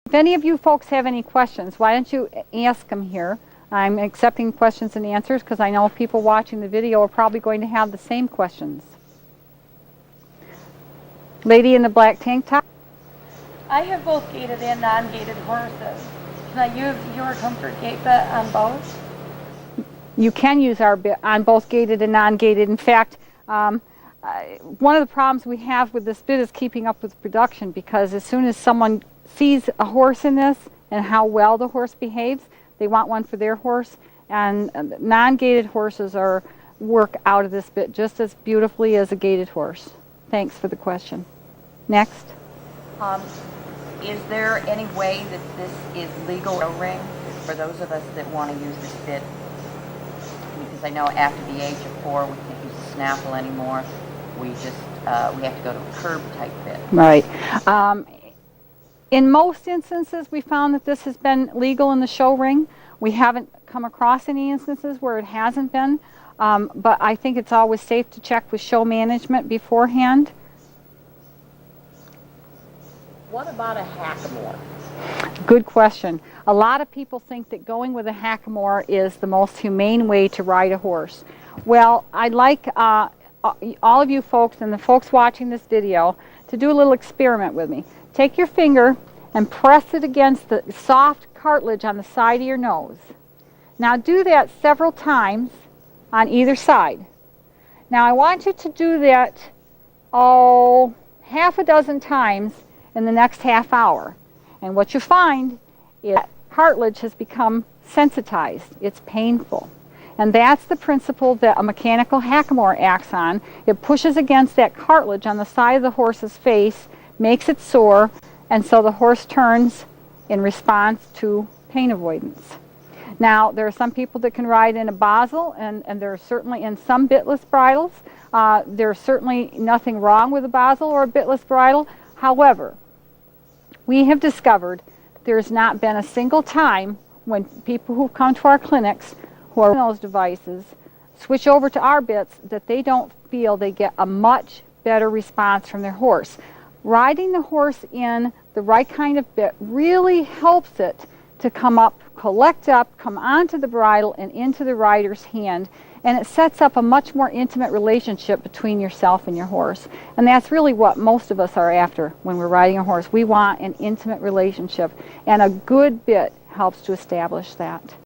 If any of you folks have any questions, why don't you ask them here? I'm accepting questions and answers because I know people watching the video are probably going to have the same questions. Lady in the black tank top. I have both gated and non-gated horses. Can I use your comfort gate bit on both? You can use our bit on both gated and non-gated. In fact, one of the problems we have with this bit is keeping up with production, because as soon as someone sees a horse in this and how well the horse behaves, they want one for their horse. And non-gated horses work out of this bit just as beautifully as a gated horse. Thanks for the question. Next. Is there any way that this is legal ring for those of us that want to use this bit? Because I know after the age of 4 we can't use the snaffle anymore. We just we have to go to a curb type bit. Right. In most instances, we found that this has been legal in the show ring. We haven't come across any instances where it hasn't been, but I think it's always safe to check with show management beforehand. What about a hackamore? Good question. A lot of people think that going with a hackamore is the most humane way to ride a horse. Well, I'd like all of you folks and the folks watching this video to do a little experiment with me. Take your finger and press it against the soft cartilage on the side of your nose. Now do that several times on either side. Now I want you to do that, half a dozen times in the next half hour. And what you find is that cartilage has become sensitized. It's painful. And that's the principle that a mechanical hackamore acts on. It pushes against that cartilage on the side of the horse's face, makes it sore, and so the horse turns in response to pain avoidance. Now, there are some people that can ride in a Basel, and there are certainly in some bitless bridles. There's certainly nothing wrong with a Basel or a bitless bridle. However, we have discovered there's not been a single time when people who've come to our clinics who are in those devices switch over to our bits that they don't feel they get a much better response from their horse. Riding the horse in the right kind of bit really helps it to come up, collect up, come onto the bridle and into the rider's hand, and it sets up a much more intimate relationship between yourself and your horse. And that's really what most of us are after when we're riding a horse. We want an intimate relationship, and a good bit helps to establish that.